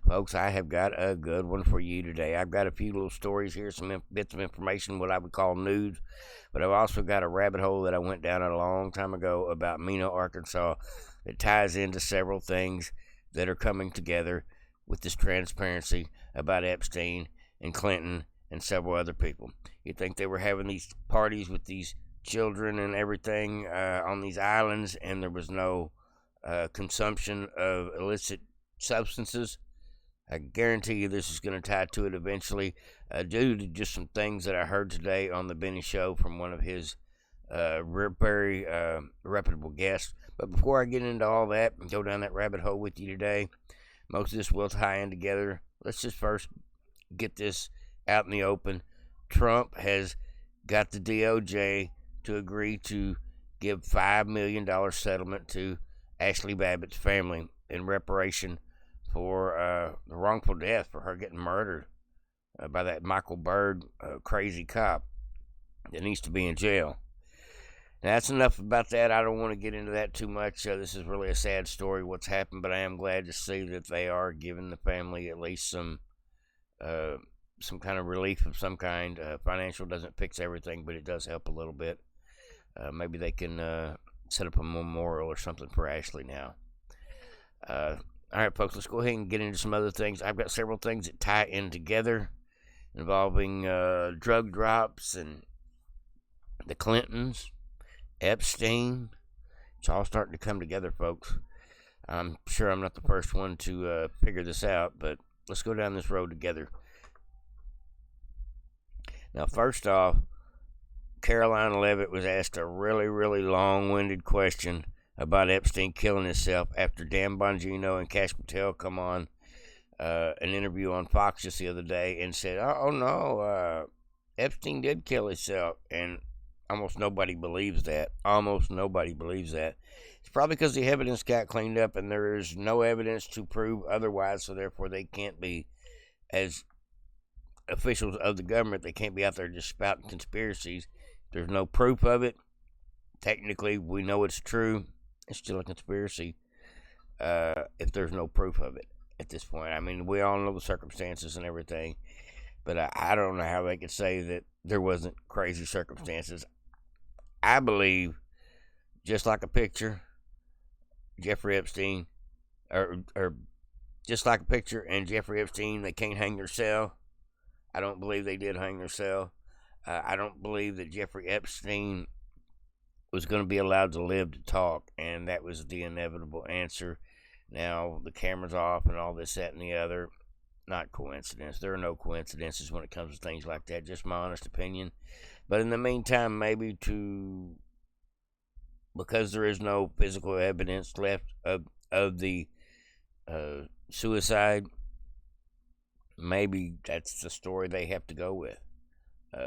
Folks, I have got a good one for you today. I've got a few little stories here, some bits of information, what I would call news, but I've also got a rabbit hole that I went down a long time ago about Mena, Arkansas. It ties into several things that are coming together with this transparency about Epstein and Clinton and several other people. You'd think they were having these parties with these children and everything on these islands, and there was no consumption of illicit substances. I guarantee you this is going to tie to it eventually, due to just some things that I heard today on the Benny Show from one of his very reputable guests. But before I get into all that and go down that rabbit hole with you today, most of this will tie in together. Let's just first get this out in the open. Trump has got the DOJ to agree to give $5 million settlement to Ashley Babbitt's family in reparation for the wrongful death, for her getting murdered by that Michael Byrd crazy cop that needs to be in jail. Now, that's enough about that. I don't want to get into that too much. This is really a sad story, what's happened, but I am glad to see that they are giving the family at least some kind of relief of some kind. Financial doesn't fix everything, but it does help a little bit. Maybe they can set up a memorial or something for Ashley now. All right, folks, let's go ahead and get into some other things. I've got several things that tie in together involving drug drops and the Clintons, Epstein. It's all starting to come together, folks. I'm sure I'm not the first one to figure this out, but let's go down this road together. Now, first off, Caroline Leavitt was asked a really, really long-winded question about Epstein killing himself after Dan Bongino and Kash Patel come on an interview on Fox just the other day and said, oh no, Epstein did kill himself, and almost nobody believes that. It's probably because the evidence got cleaned up and there is no evidence to prove otherwise, so therefore they can't be, as officials of the government, they can't be out there just spouting conspiracies. There's no proof of it. Technically, we know it's true. It's still a conspiracy if there's no proof of it at this point. I mean, we all know the circumstances and everything, but I don't know how they could say that there wasn't crazy circumstances. I believe, just like a picture, Jeffrey Epstein, or just like a picture and Jeffrey Epstein, they can't hang themselves. I don't believe they did hang themselves. I don't believe that Jeffrey Epstein was going to be allowed to live to talk, and that was the inevitable answer. Now, the camera's off and all this, that, and the other. Not coincidence. There are no coincidences when it comes to things like that, just my honest opinion. But in the meantime, maybe because there is no physical evidence left of the suicide, maybe that's the story they have to go with.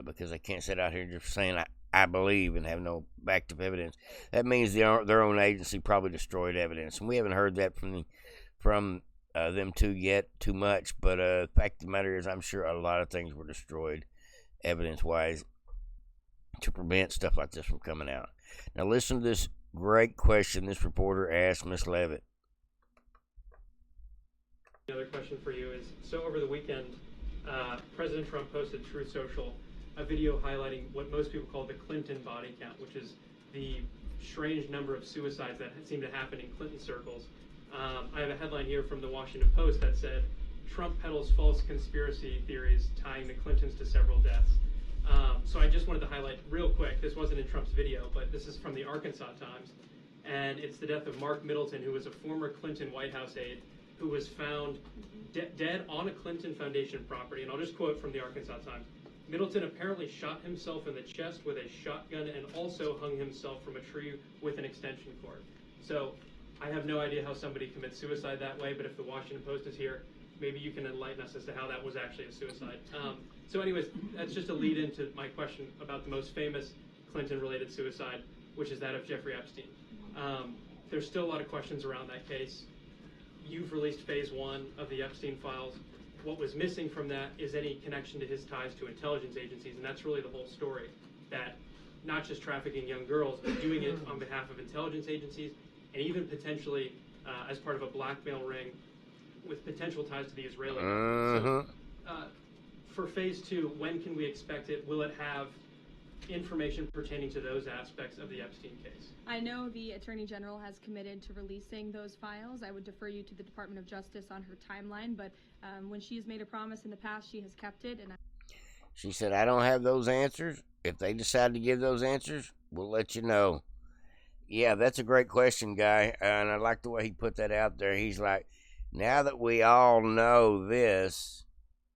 Because they can't sit out here just saying, I believe, and have no active evidence. That means their own agency probably destroyed evidence. And we haven't heard that from them two yet too much. But the fact of the matter is, I'm sure a lot of things were destroyed evidence-wise to prevent stuff like this from coming out. Now listen to this great question this reporter asked Miss Leavitt. Another question for you is, so over the weekend, President Trump posted Truth Social a video highlighting what most people call the Clinton body count, which is the strange number of suicides that seem to happen in Clinton circles. I have a headline here from the Washington Post that said, Trump peddles false conspiracy theories tying the Clintons to several deaths. So I just wanted to highlight real quick, this wasn't in Trump's video, but this is from the Arkansas Times, and it's the death of Mark Middleton, who was a former Clinton White House aide, who was found dead on a Clinton Foundation property. And I'll just quote from the Arkansas Times. Middleton apparently shot himself in the chest with a shotgun and also hung himself from a tree with an extension cord. So I have no idea how somebody commits suicide that way, but if the Washington Post is here, maybe you can enlighten us as to how that was actually a suicide. So anyways, that's just a lead into my question about the most famous Clinton-related suicide, which is that of Jeffrey Epstein. There's still a lot of questions around that case. You've released phase 1 of the Epstein files. What was missing from that is any connection to his ties to intelligence agencies, and that's really the whole story, that not just trafficking young girls, but doing it on behalf of intelligence agencies, and even potentially as part of a blackmail ring with potential ties to the Israeli government. Mm-hmm. So, for phase 2, when can we expect it? Will it have information pertaining to those aspects of the Epstein case? I know the Attorney General has committed to releasing those files. I would defer you to the Department of Justice on her timeline, but when she has made a promise in the past, she has kept it. And She said, I don't have those answers. If they decide to give those answers, we'll let you know. Yeah, that's a great question, Guy. And I like the way he put that out there. He's like, now that we all know this,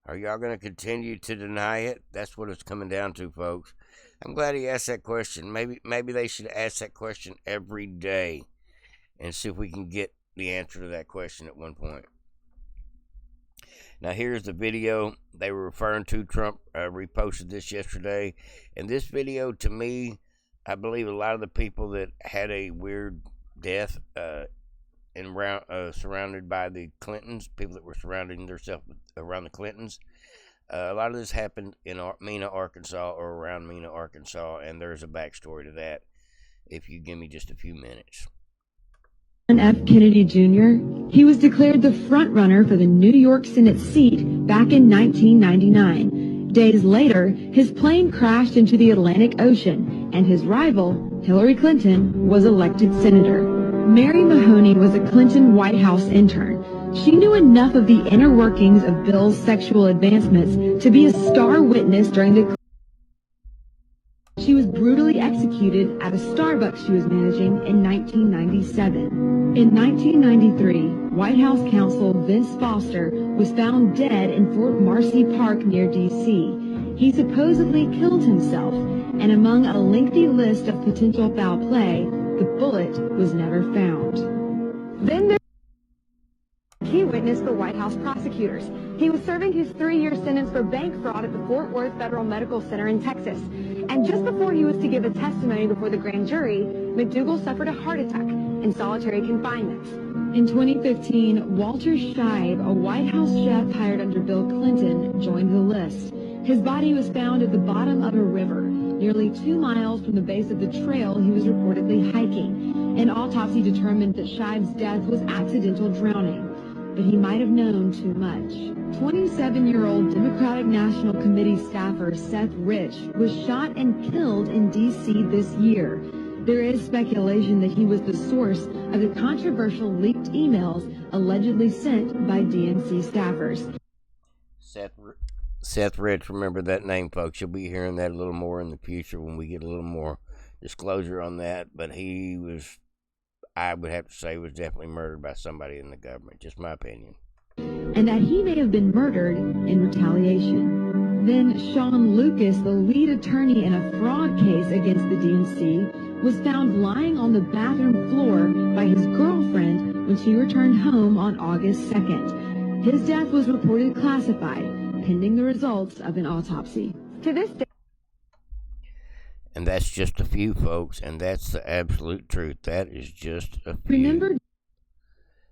are y'all going to continue to deny it? That's what it's coming down to, folks. I'm glad he asked that question. Maybe they should ask that question every day and see if we can get the answer to that question at one point. Now, here's the video they were referring to. Trump reposted this yesterday. And this video, to me, I believe a lot of the people that had a weird death surrounded by the Clintons, people that were surrounding themselves around the Clintons, a lot of this happened in Mena, Arkansas, or around Mena, Arkansas, and there's a backstory to that if you give me just a few minutes. F. Kennedy Jr., he was declared the front-runner for the New York Senate seat back in 1999. Days later, his plane crashed into the Atlantic Ocean, and his rival, Hillary Clinton, was elected senator. Mary Mahoney was a Clinton White House intern. She knew enough of the inner workings of Bill's sexual advancements to be a star witness during the. She was brutally executed at a Starbucks she was managing in 1997. In 1993, White House counsel Vince Foster was found dead in Fort Marcy Park near D.C. He supposedly killed himself, and among a lengthy list of potential foul play, the bullet was never found. Then there key witness for White House prosecutors. He was serving his 3-year sentence for bank fraud at the Fort Worth Federal Medical Center in Texas. And just before he was to give a testimony before the grand jury, McDougal suffered a heart attack in solitary confinement. In 2015, Walter Scheib, a White House chef hired under Bill Clinton, joined the list. His body was found at the bottom of a river, nearly 2 miles from the base of the trail he was reportedly hiking. An autopsy determined that Scheib's death was accidental drowning, but he might have known too much. 27-year-old Democratic National Committee staffer Seth Rich was shot and killed in D.C. this year. There is speculation that he was the source of the controversial leaked emails allegedly sent by DNC staffers. Seth Rich, remember that name, folks. You'll be hearing that a little more in the future when we get a little more disclosure on that. But he was, I would have to say, was definitely murdered by somebody in the government. Just my opinion. And that he may have been murdered in retaliation. Then Sean Lucas, the lead attorney in a fraud case against the DNC, was found lying on the bathroom floor by his girlfriend when she returned home on August 2nd. His death was reported classified, pending the results of an autopsy. To this day, and that's just a few, folks, and that's the absolute truth. That is just a few. Remember,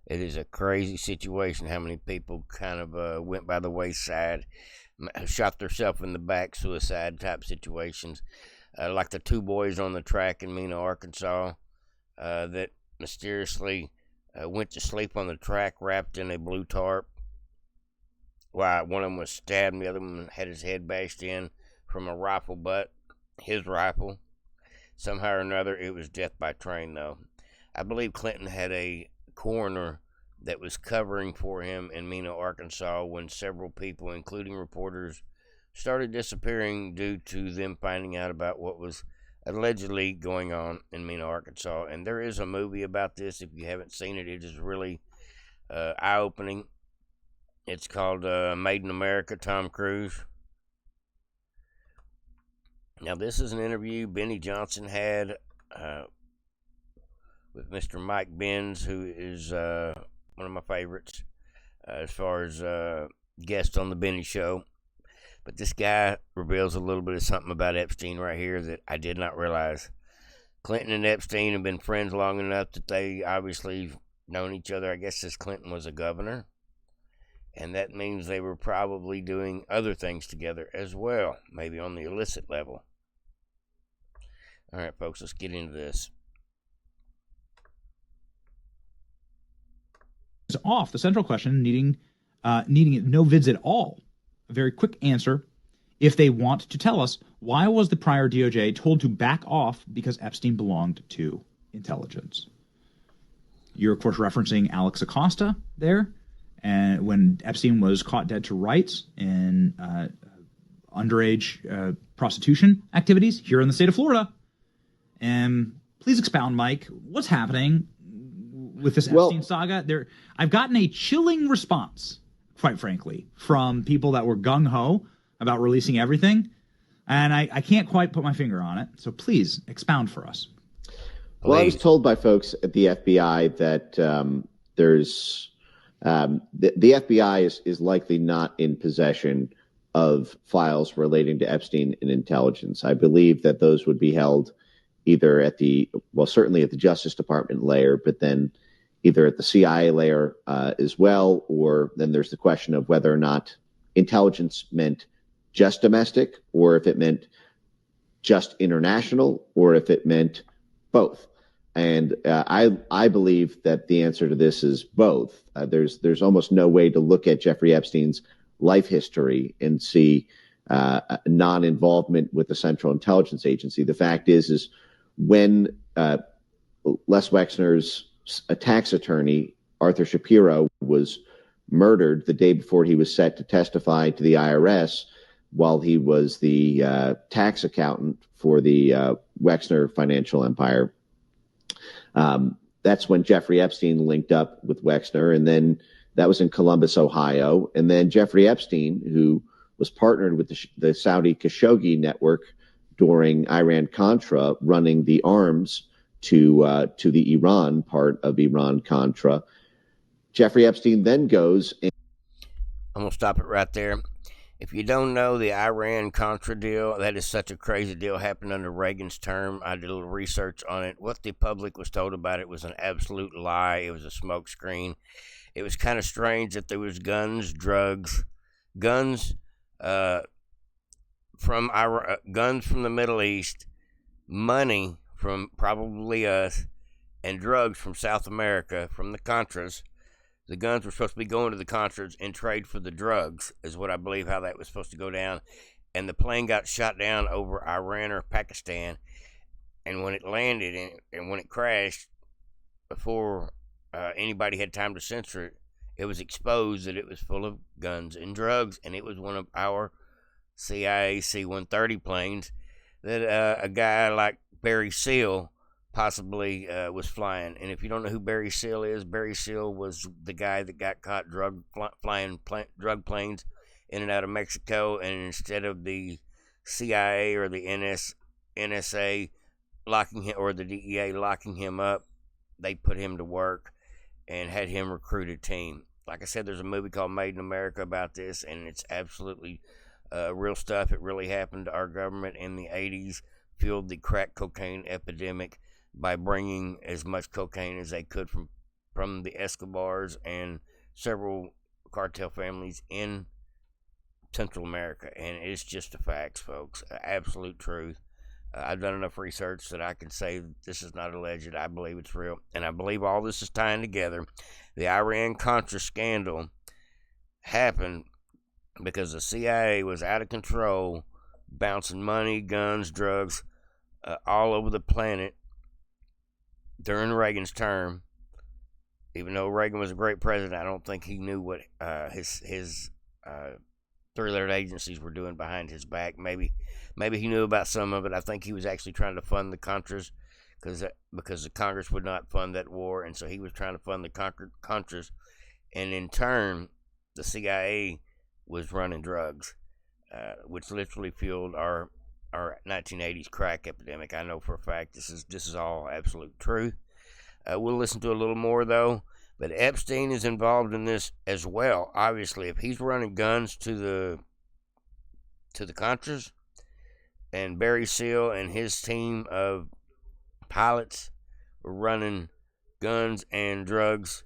it is a crazy situation how many people kind of went by the wayside, shot themselves in the back, suicide type situations. Like the 2 boys on the track in Mena, Arkansas, that mysteriously went to sleep on the track wrapped in a blue tarp. While one of them was stabbed and the other one had his head bashed in from a rifle butt, his rifle. Somehow or another, it was death by train, though. I believe Clinton had a coroner that was covering for him in Mena, Arkansas, when several people, including reporters, started disappearing due to them finding out about what was allegedly going on in Mena, Arkansas. And there is a movie about this. If you haven't seen it, it is really eye-opening. It's called Made in America, Tom Cruise. Now, this is an interview Benny Johnson had with Mr. Mike Benz, who is one of my favorites as far as guest on the Benny Show. But this guy reveals a little bit of something about Epstein right here that I did not realize. Clinton and Epstein have been friends long enough that they obviously known each other, I guess, since Clinton was a governor. And that means they were probably doing other things together as well, maybe on the illicit level. All right, folks, let's get into this. off. The central question needing no vids at all. A very quick answer. If they want to tell us, why was the prior DOJ told to back off because Epstein belonged to intelligence? You're, of course, referencing Alex Acosta there, and when Epstein was caught dead to rights in underage prostitution activities here in the state of Florida. And please expound, Mike. What's happening with this Epstein saga? I've gotten a chilling response, quite frankly, from people that were gung-ho about releasing everything, and I can't quite put my finger on it. So please expound for us. Well, I was told by folks at the FBI that there's the FBI is likely not in possession of files relating to Epstein and intelligence. I believe that those would be held either certainly at the Justice Department layer, but then either at the CIA layer as well, or then there's the question of whether or not intelligence meant just domestic, or if it meant just international, or if it meant both. And I believe that the answer to this is both. There's almost no way to look at Jeffrey Epstein's life history and see non-involvement with the Central Intelligence Agency. The fact is when Les Wexner's tax attorney, Arthur Shapiro, was murdered the day before he was set to testify to the IRS while he was the tax accountant for the Wexner financial empire. That's when Jeffrey Epstein linked up with Wexner, and then that was in Columbus, Ohio. And then Jeffrey Epstein, who was partnered with the Saudi Khashoggi network during Iran-Contra, running the arms to the Iran part of Iran-Contra. Jeffrey Epstein then goes. I'm going to stop it right there. If you don't know the Iran-Contra deal, that is such a crazy deal. Happened under Reagan's term. I did a little research on it. What the public was told about it was an absolute lie. It was a smokescreen. It was kind of strange that there was guns, drugs, guns from the Middle East, money from probably us, and drugs from South America, from the Contras. The guns were supposed to be going to the Contras in trade for the drugs, is what I believe how that was supposed to go down. And the plane got shot down over Iran or Pakistan. And when it landed and when it crashed, before anybody had time to censor it, it was exposed that it was full of guns and drugs. And it was one of our CIA C-130 planes that a guy like Barry Seal possibly was flying. And if you don't know who Barry Seal is, Barry Seal was the guy that got caught flying drug planes in and out of Mexico, and instead of the CIA or the NSA locking him, or the DEA locking him up, they put him to work and had him recruit a team. Like I said, there's a movie called Made in America about this, and it's absolutely real stuff. It really happened. Our government in the 80s fueled the crack cocaine epidemic by bringing as much cocaine as they could from the Escobars and several cartel families in Central America. And it's just the facts, folks. Absolute truth. I've done enough research that I can say this is not alleged. I believe it's real. And I believe all this is tying together. The Iran-Contra scandal happened because the CIA was out of control, bouncing money, guns, drugs all over the planet during Reagan's term. Even though Reagan was a great president, I don't think he knew what his three-lettered agencies were doing behind his back. Maybe he knew about some of it. I think he was actually trying to fund the Contras because the Congress would not fund that war, and so he was trying to fund the Contras. And in turn, the CIA was running drugs, which literally fueled our 1980s crack epidemic. I know for a fact this is all absolute truth. We'll listen to a little more though, but Epstein is involved in this as well. Obviously, if he's running guns to the Contras, and Barry Seal and his team of pilots were running guns and drugs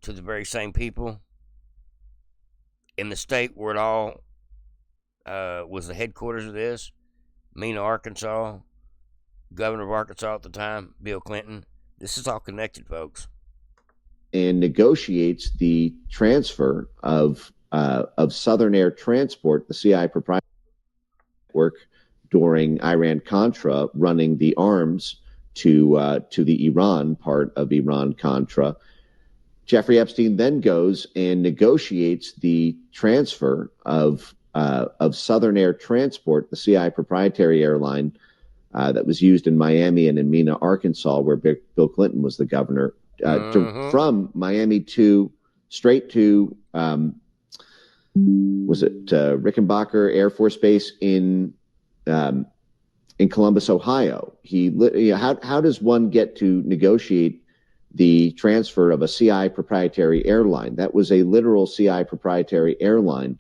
to the very same people in the state where it all was the headquarters of this, Mena, Arkansas, governor of Arkansas at the time, Bill Clinton. This is all connected, folks. and negotiates the transfer of Southern Air Transport, the CIA proprietary network during Iran-Contra, running the arms to the Iran part of Iran-Contra. Jeffrey Epstein then goes and negotiates the transfer of Southern Air Transport, the CIA proprietary airline that was used in Miami and in Mena, Arkansas, where Bill Clinton was the governor, from Miami straight to was it Rickenbacker Air Force Base in Columbus, Ohio. How does one get to negotiate the transfer of a CI proprietary airline? That was a literal CI proprietary airline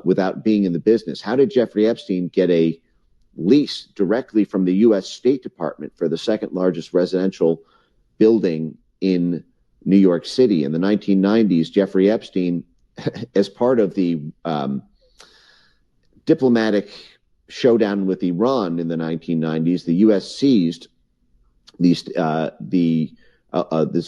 without being in the business. How did Jeffrey Epstein get a lease directly from the U.S. State Department for the second largest residential building in New York City? In the 1990s, Jeffrey Epstein, as part of the diplomatic showdown with Iran in the 1990s, the U.S. seized this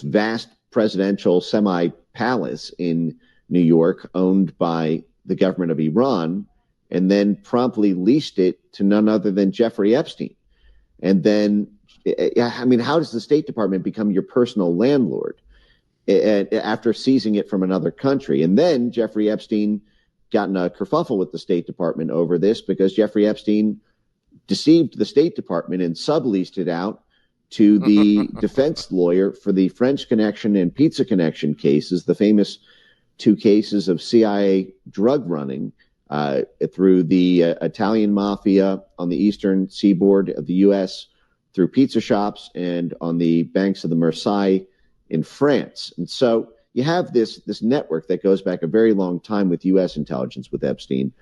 vast presidential semi-palace in New York owned by the government of Iran, and then promptly leased it to none other than Jeffrey Epstein. And then, I mean, how does the State Department become your personal landlord after seizing it from another country? And then Jeffrey Epstein got in a kerfuffle with the State Department over this because Jeffrey Epstein deceived the State Department and subleased it out to the defense lawyer for the French Connection and Pizza Connection cases, the famous two cases of CIA drug running through the Italian mafia on the eastern seaboard of the U.S., through pizza shops, and on the banks of the Marseille in France. And so you have this network that goes back a very long time with U.S. intelligence with Epstein.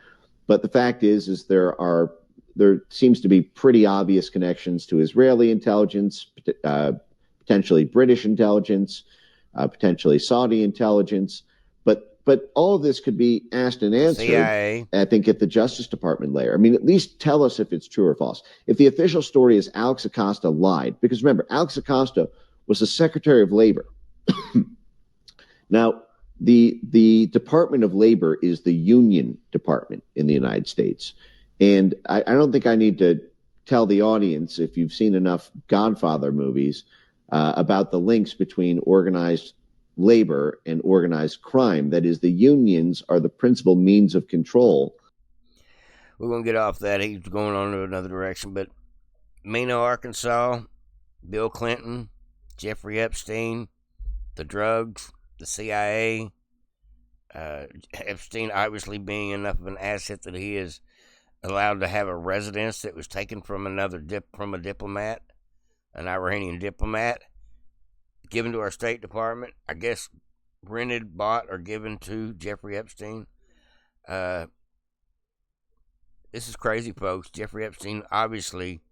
But the fact is there seems to be pretty obvious connections to Israeli intelligence, potentially British intelligence, potentially Saudi intelligence. But all of this could be asked and answered, CIA. I think, at the Justice Department layer. I mean, at least tell us if it's true or false. If the official story is Alex Acosta lied, because remember, Alex Acosta was the Secretary of Labor. Now, the Department of Labor is the union department in the United States. And I don't think I need to tell the audience, if you've seen enough Godfather movies, about the links between organized labor and organized crime. That is, the unions are the principal means of control. We're going to get off that. He's going on to another direction. But Mena, Arkansas, Bill Clinton, Jeffrey Epstein, the drugs, the CIA, Epstein obviously being enough of an asset that he is allowed to have a residence that was taken from from a diplomat, an Iranian diplomat, given to our State Department, I guess rented, bought, or given to Jeffrey Epstein. This is crazy, folks. Jeffrey Epstein, obviously,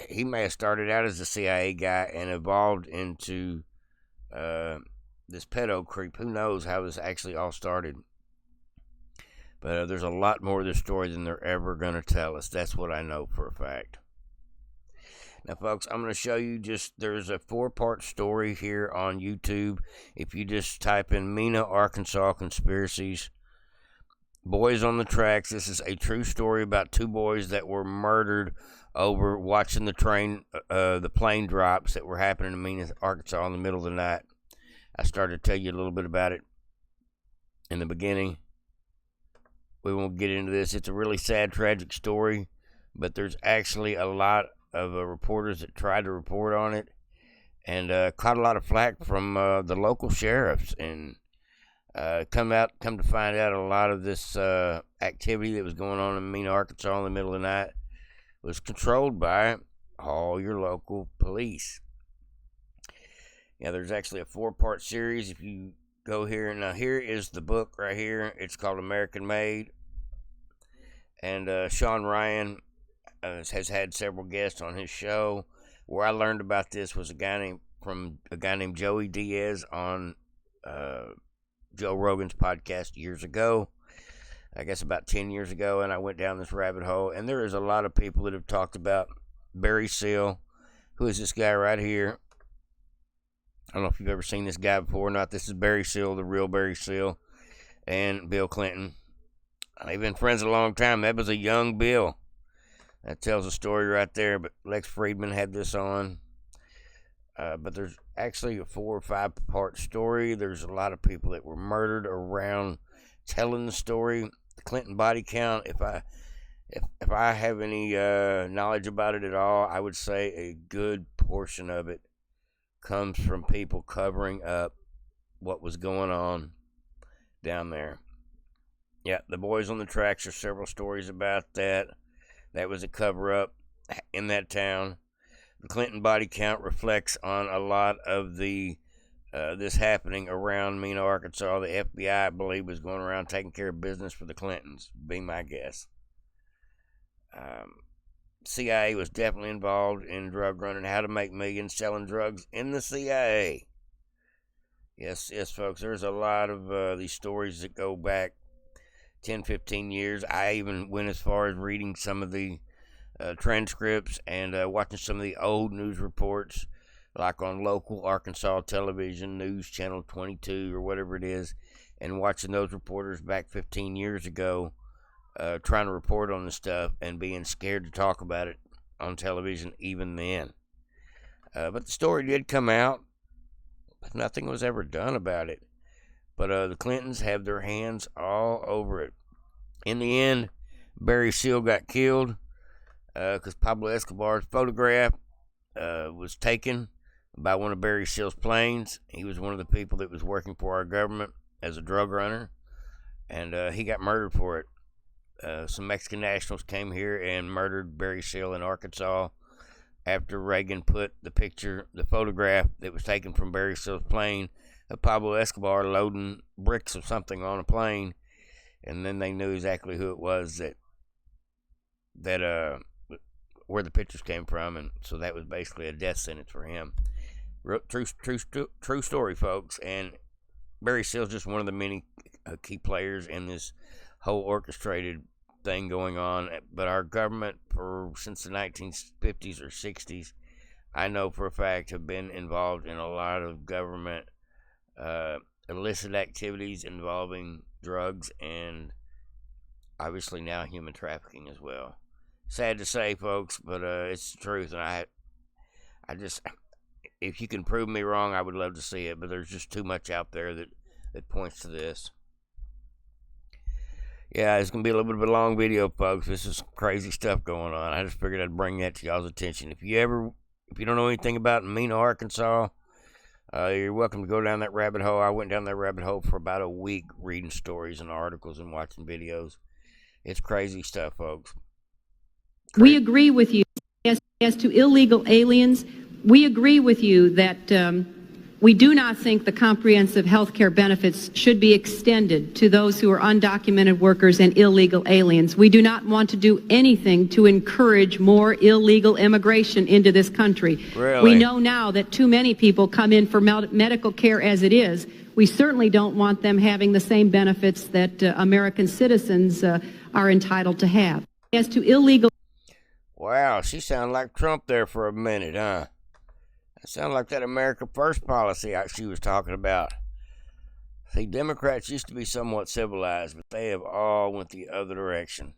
he may have started out as a CIA guy and evolved into this pedo creep. Who knows how this actually all started? But there's a lot more of this story than they're ever going to tell us. That's what I know for a fact. Now, folks, I'm going to show you there's a 4-part story here on YouTube. If you just type in Mena, Arkansas conspiracies, Boys on the Tracks. This is a true story about 2 boys that were murdered over watching the plane drops that were happening in Mena, Arkansas in the middle of the night. I started to tell you a little bit about it in the beginning. We won't get into this. It's a really sad, tragic story, but there's actually a lot of reporters that tried to report on it and caught a lot of flack from the local sheriffs, and come to find out a lot of this activity that was going on in Mena, Arkansas in the middle of the night was controlled by all your local police. Yeah, there's actually a 4-part series. If you go here, now here is the book right here. It's called American Made, and Sean Ryan has had several guests on his show. Where I learned about this was a guy named Joey Diaz on Joe Rogan's podcast years ago. I guess about 10 years ago, and I went down this rabbit hole. And there is a lot of people that have talked about Barry Seal, who is this guy right here. I don't know if you've ever seen this guy before or not. This is Barry Seal, the real Barry Seal, and Bill Clinton. They've been friends a long time. That was a young Bill. That tells a story right there. But Lex Friedman had this on. But there's actually a 4 or 5 part story. There's a lot of people that were murdered around telling the story. The Clinton body count, if I have any knowledge about it at all, I would say a good portion of it comes from people covering up what was going on down there. Yeah, the Boys on the Tracks, are several stories about that. That was a cover-up in that town. The Clinton body count reflects on a lot of the this happening around Mena, Arkansas. The FBI, I believe, was going around taking care of business for the Clintons, be my guess. CIA was definitely involved in drug running, how to make millions selling drugs in the CIA. Yes, folks, there's a lot of these stories that go back 10, 15 years. I even went as far as reading some of the transcripts and watching some of the old news reports, like on local Arkansas television, News Channel 22 or whatever it is, and watching those reporters back 15 years ago trying to report on the stuff and being scared to talk about it on television even then. But the story did come out, but nothing was ever done about it. But the Clintons have their hands all over it. In the end, Barry Seal got killed because Pablo Escobar's photograph was taken by one of Barry Seal's planes. He was one of the people that was working for our government as a drug runner, and he got murdered for it. Some Mexican nationals came here and murdered Barry Seal in Arkansas after Reagan put the photograph that was taken from Barry Seal's plane of Pablo Escobar loading bricks or something on a plane, and then they knew exactly who it was that where the pictures came from, and so that was basically a death sentence for him. True story, folks. And Barry Seal's just one of the many key players in this whole orchestrated thing going on. But our government, since the 1950s or 60s, I know for a fact, have been involved in a lot of government illicit activities involving drugs and obviously now human trafficking as well. Sad to say, folks, but it's the truth, and I just, if you can prove me wrong, I would love to see it, but there's just too much out there that points to this. Yeah, it's going to be a little bit of a long video, folks. This is crazy stuff going on. I just figured I'd bring that to y'all's attention. If you don't know anything about Mena, Arkansas, you're welcome to go down that rabbit hole. I went down that rabbit hole for about a week reading stories and articles and watching videos. It's crazy stuff, folks. We agree with you as to illegal aliens. We agree with you that we do not think the comprehensive health care benefits should be extended to those who are undocumented workers and illegal aliens. We do not want to do anything to encourage more illegal immigration into this country. Really? We know now that too many people come in for medical care as it is. We certainly don't want them having the same benefits that American citizens are entitled to have. As to illegal... Wow, she sounded like Trump there for a minute, huh? That sounded like that America First policy she was talking about. See, Democrats used to be somewhat civilized, but they have all went the other direction.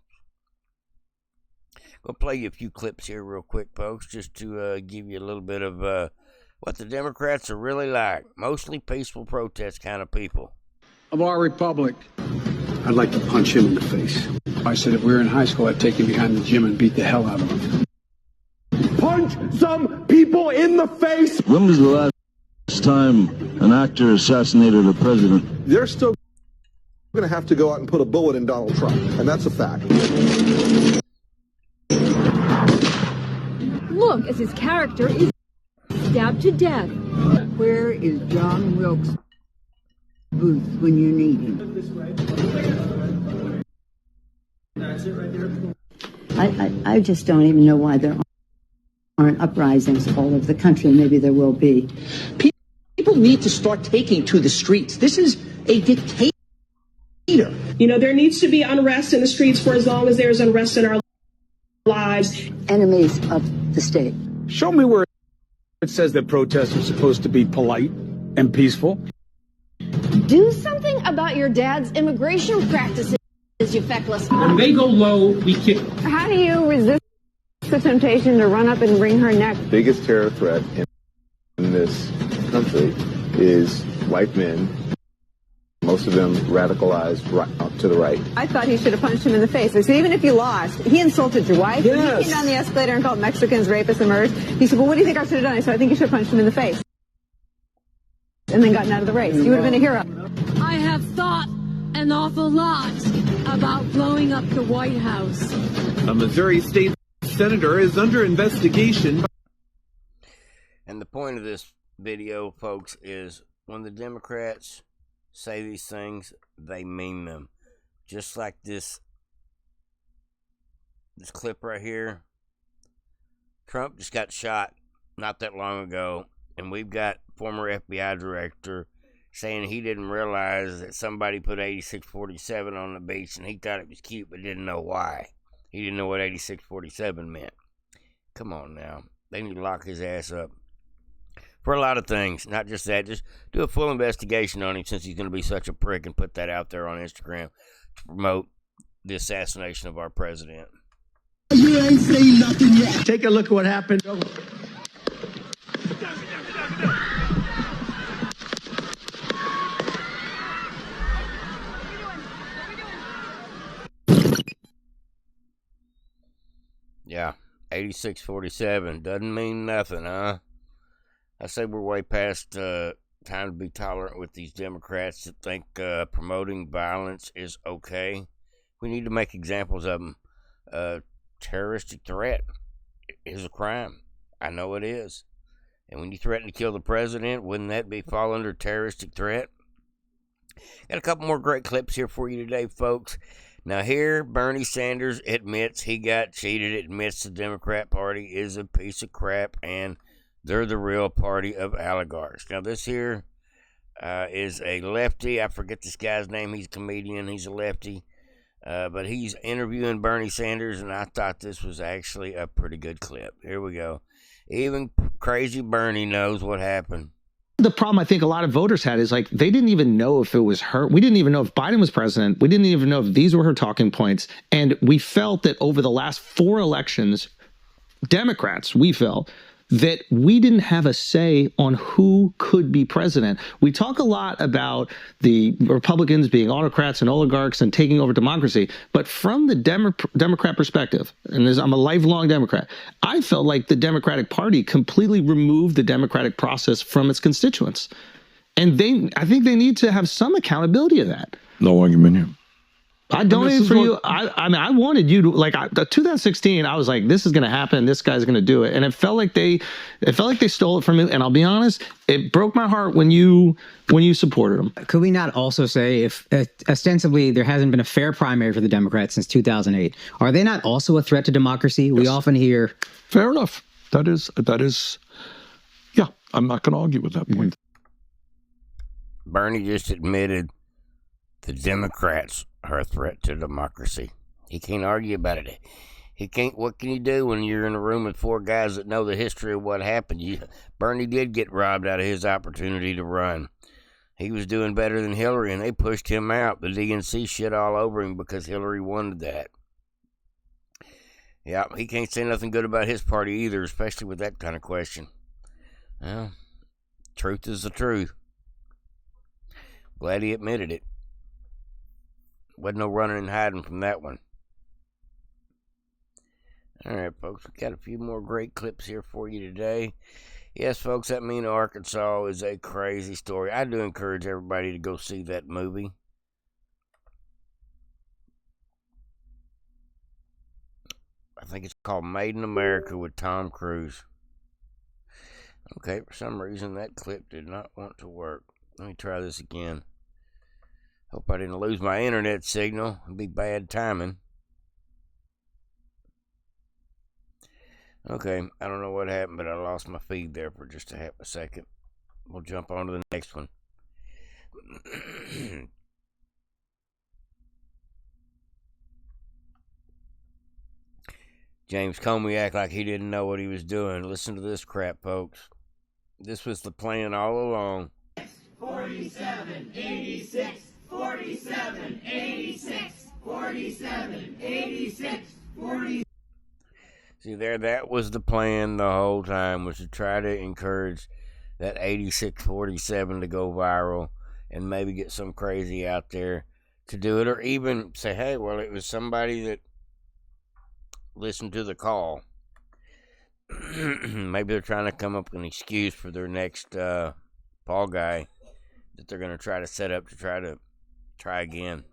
I'll play you a few clips here real quick, folks, just to give you a little bit of what the Democrats are really like. Mostly peaceful protest kind of people. Of our republic, I'd like to punch him in the face. I said if we were in high school, I'd take him behind the gym and beat the hell out of him. Punch some people in the face! When was the last time an actor assassinated a president? They're still going to have to go out and put a bullet in Donald Trump, and that's a fact. Look, as his character is stabbed to death. Where is John Wilkes Booth when you need him? That's it right there. I just don't even know why there aren't uprisings all over the country. Maybe there will be. People need to start taking to the streets. This is a dictator. You know, there needs to be unrest in the streets for as long as there's unrest in our lives. Enemies of the state. Show me where It says that protests are supposed to be polite and peaceful. Do something about your dad's immigration practices, you feckless. When they go low, we kick. How do you resist the temptation to run up and wring her neck? The biggest terror threat in this country is white men, most of them radicalized right, to the right. I thought he should have punched him in the face. I said, even if you lost, he insulted your wife. Yes. When he came down the escalator and called Mexicans rapists and murderers, he said, well, what do you think I should have done? I said, I think you should have punched him in the face. And then gotten out of the race. You would have been a hero. I have thought an awful lot about blowing up the White House. A Missouri state senator is under investigation. And the point of this video, folks, is when the Democrats say these things, they mean them. Just like this clip right here. Trump just got shot not that long ago, and we've got former FBI director saying he didn't realize that somebody put 8647 on the beach and he thought it was cute but didn't know why. He didn't know what 8647 meant. Come on now. They need to lock his ass up for a lot of things, not just that. Just do a full investigation on him, since he's going to be such a prick, and put that out there on Instagram to promote the assassination of our president. You ain't saying nothing yet. Take a look at what happened. Yeah, 8647 doesn't mean nothing, huh? I say we're way past time to be tolerant with these Democrats that think promoting violence is okay. We need to make examples of them. Terroristic threat is a crime. I know it is. And when you threaten to kill the president, wouldn't that fall under terroristic threat? Got a couple more great clips here for you today, folks. Now here, Bernie Sanders admits he got cheated, admits the Democrat Party is a piece of crap, and they're the real party of oligarchs. Now this here is a lefty. I forget this guy's name. He's a comedian. He's a lefty. But he's interviewing Bernie Sanders, and I thought this was actually a pretty good clip. Here we go. Even crazy Bernie knows what happened. The problem I think a lot of voters had is, like, they didn't even know if it was her. We didn't even know if Biden was president. We didn't even know if these were her talking points. And we felt that over the last 4 elections, Democrats, we felt that we didn't have a say on who could be president. We talk a lot about the Republicans being autocrats and oligarchs and taking over democracy, but from the Democrat perspective, and I'm a lifelong Democrat, I felt like the Democratic Party completely removed the democratic process from its constituents. And I think they need to have some accountability of that. No argument here. I donated for you. I mean, I wanted you to, like, 2016. I was like, this is going to happen. This guy's going to do it. And it felt like they stole it from me. And I'll be honest, it broke my heart when you supported them. Could we not also say, if ostensibly there hasn't been a fair primary for the Democrats since 2008, are they not also a threat to democracy? Yes. We often hear. Fair enough. That is. Yeah, I'm not going to argue with that point. Bernie just admitted the Democrats are a threat to democracy. He can't argue about it. He can't. What can you do when you're in a room with 4 guys that know the history of what happened? Bernie did get robbed out of his opportunity to run. He was doing better than Hillary, and they pushed him out. The DNC shit all over him because Hillary wanted that. Yeah, he can't say nothing good about his party either, especially with that kind of question. Well, truth is the truth. Glad he admitted it. Wasn't no running and hiding from that one. All right, folks, we got a few more great clips here for you today. Yes, folks, that Mena, Arkansas is a crazy story. I do encourage everybody to go see that movie. I think it's called Made in America with Tom Cruise. Okay, for some reason that clip did not want to work. Let me try this again. Hope I didn't lose my internet signal. It'd be bad timing. Okay, I don't know what happened, but I lost my feed there for just a second. We'll jump on to the next one. James Comey act like he didn't know what he was doing. Listen to this crap, folks. This was the plan all along. 47, 86, 47, 86, 47, 86, 47. See there, that was the plan the whole time, was to try to encourage that 86-47 to go viral and maybe get some crazy out there to do it, or even say, hey, well, it was somebody that listened to the call. Maybe they're trying to come up with an excuse for their next Paul guy that they're going to try to set up to try again.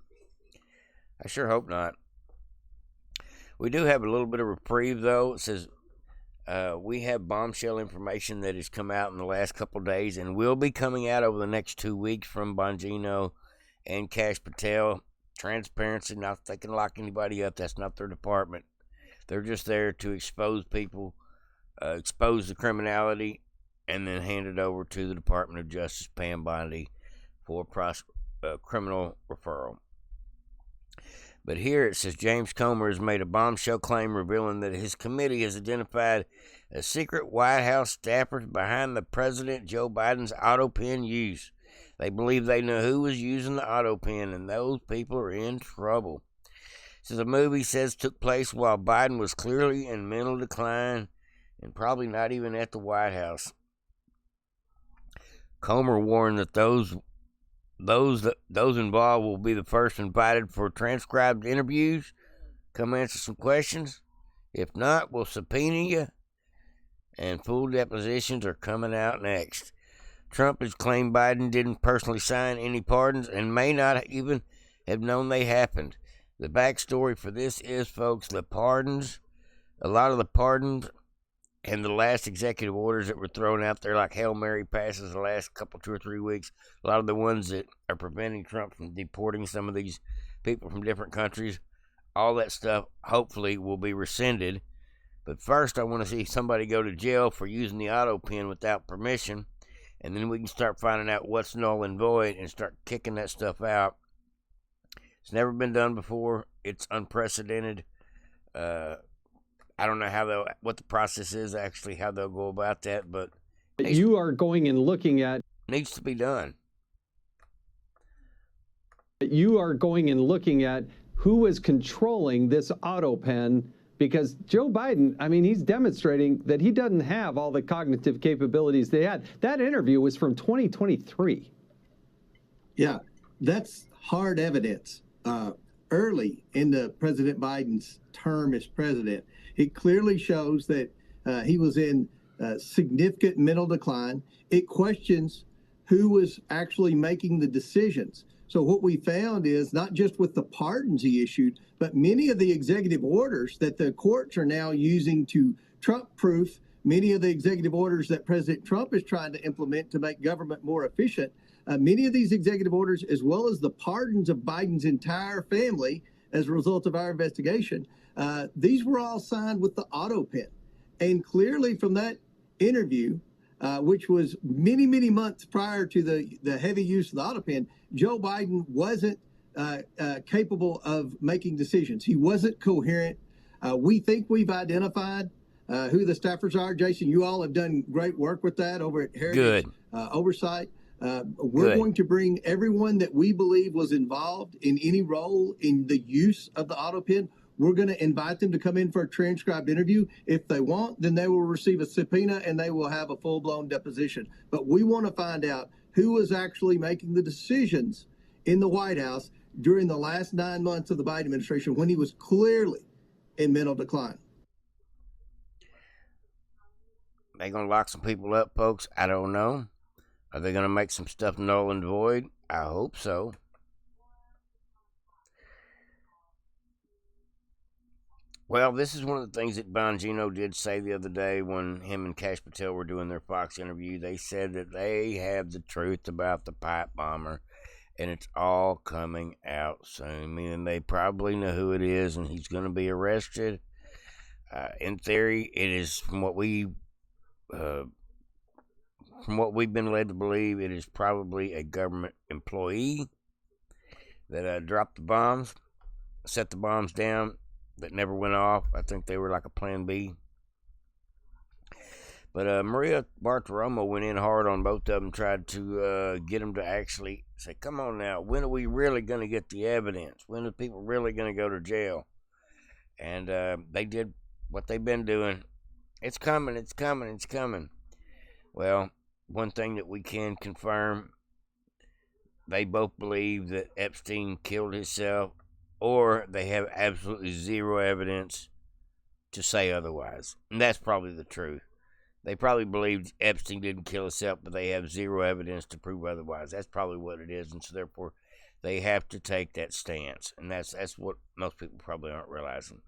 I sure hope not. We do have a little bit of reprieve, though. It says we have bombshell information that has come out in the last couple of days and will be coming out over the next 2 weeks from Bongino and Kash Patel. Transparency, not that they can lock anybody up. That's not their department. They're just there to expose people, expose the criminality, and then hand it over to the Department of Justice, Pam Bondi, for criminal referral. But here it says James Comer has made a bombshell claim revealing that his committee has identified a secret White House staffers behind the President Joe Biden's auto pen use. They believe they know who was using the auto pen, and those people are in trouble. So the movie says took place while Biden was clearly in mental decline and probably not even at the White House. Comer warned that those involved will be the first invited for transcribed interviews. Come answer some questions. If not, we'll subpoena you. And full depositions are coming out next. Trump has claimed Biden didn't personally sign any pardons and may not even have known they happened. The backstory for this is, folks, a lot of the pardons and the last executive orders that were thrown out there like Hail Mary passes the last 2 or 3 weeks, a lot of the ones that are preventing Trump from deporting some of these people from different countries, all that stuff hopefully will be rescinded. But first I want to see somebody go to jail for using the auto pen without permission, and then we can start finding out what's null and void and start kicking that stuff out. It's never been done before. It's unprecedented. I don't know what the process is actually, how they'll go about that, but you are going and looking at needs to be done. You are going and looking at who is controlling this auto pen, because Joe Biden, I mean, he's demonstrating that he doesn't have all the cognitive capabilities they had. That interview was from 2023. Yeah, that's hard evidence. Early into President Biden's term as president, it clearly shows that he was in significant mental decline. It questions who was actually making the decisions. So what we found is not just with the pardons he issued, but many of the executive orders that the courts are now using to Trump-proof, many of the executive orders that President Trump is trying to implement to make government more efficient, many of these executive orders, as well as the pardons of Biden's entire family as a result of our investigation, these were all signed with the auto pen. And clearly from that interview, which was many, many months prior to the heavy use of the auto pen, Joe Biden wasn't capable of making decisions. He wasn't coherent. We think we've identified who the staffers are. Jason, you all have done great work with that over at Heritage Oversight. We're going to bring everyone that we believe was involved in any role in the use of the auto pen. We're going to invite them to come in for a transcribed interview. If they want, then they will receive a subpoena and they will have a full-blown deposition. But we want to find out who was actually making the decisions in the White House during the last 9 months of the Biden administration when he was clearly in mental decline. They going to lock some people up, folks? I don't know. Are they going to make some stuff null and void? I hope so. Well, this is one of the things that Bongino did say the other day when him and Kash Patel were doing their Fox interview. They said that they have the truth about the pipe bomber, and it's all coming out soon. Meaning they probably know who it is, and he's going to be arrested. In theory, it is from what we've been led to believe, it is probably a government employee that dropped the bombs, set the bombs down, that never went off. I think they were like a plan B. But Maria Bartiromo went in hard on both of them, tried to get them to actually say, come on now, when are we really going to get the evidence? When are people really going to go to jail? And they did what they've been doing. It's coming, it's coming, it's coming. Well, one thing that we can confirm, they both believe that Epstein killed himself, or they have absolutely zero evidence to say otherwise. And that's probably the truth. They probably believe Epstein didn't kill himself, but they have zero evidence to prove otherwise. That's probably what it is, and so therefore they have to take that stance. And that's what most people probably aren't realizing.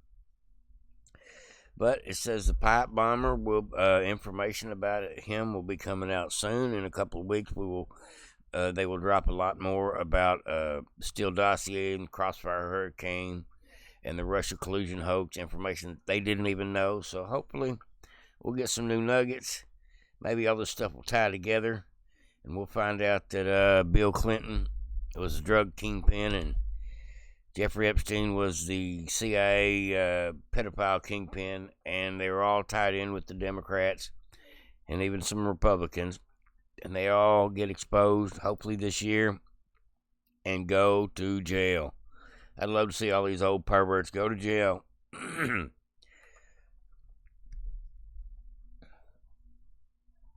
But it says the pipe bomber will information about him will be coming out soon. In a couple of weeks, they will drop a lot more about Steele dossier and Crossfire Hurricane and the Russia collusion hoax information that they didn't even know. So hopefully we'll get some new nuggets. Maybe all this stuff will tie together, and we'll find out that Bill Clinton was a drug kingpin and Jeffrey Epstein was the CIA pedophile kingpin, and they were all tied in with the Democrats and even some Republicans, and they all get exposed, hopefully this year, and go to jail. I'd love to see all these old perverts go to jail.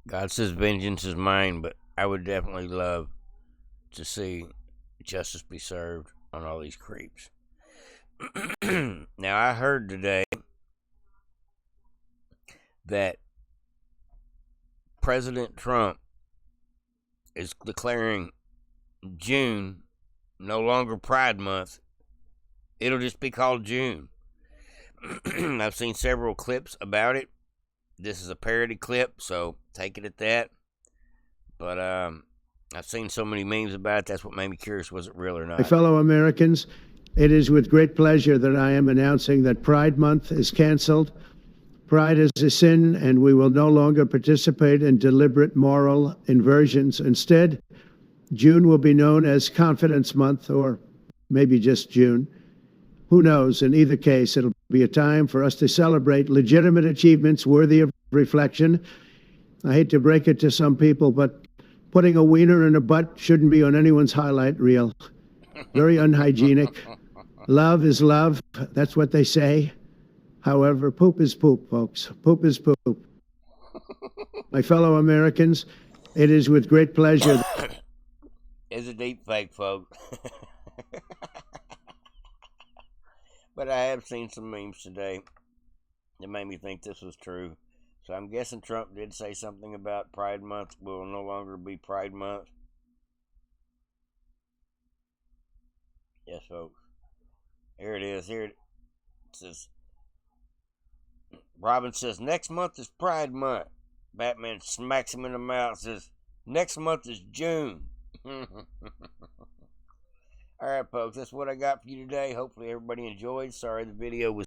God says vengeance is mine, but I would definitely love to see justice be served on all these creeps. Now, I heard today that President Trump is declaring June no longer Pride Month. It'll just be called June. I've seen several clips about it. This is a parody clip, so take it at that. But I've seen so many memes about it, that's what made me curious, was it real or not? My fellow Americans, it is with great pleasure that I am announcing that Pride Month is canceled. Pride is a sin, and we will no longer participate in deliberate moral inversions. Instead, June will be known as Confidence Month, or maybe just June. Who knows? In either case, it'll be a time for us to celebrate legitimate achievements worthy of reflection. I hate to break it to some people, but putting a wiener in a butt shouldn't be on anyone's highlight reel. Very unhygienic. Love is love. That's what they say. However, poop is poop, folks. Poop is poop. My fellow Americans, it is with great pleasure. It's a deep fake, folks. But I have seen some memes today that made me think this was true. So I'm guessing Trump did say something about Pride Month will no longer be Pride Month. Yes, folks. Here it is. Here it says. Robin says, next month is Pride Month. Batman smacks him in the mouth, says, next month is June. Alright, folks, that's what I got for you today. Hopefully everybody enjoyed. Sorry the video was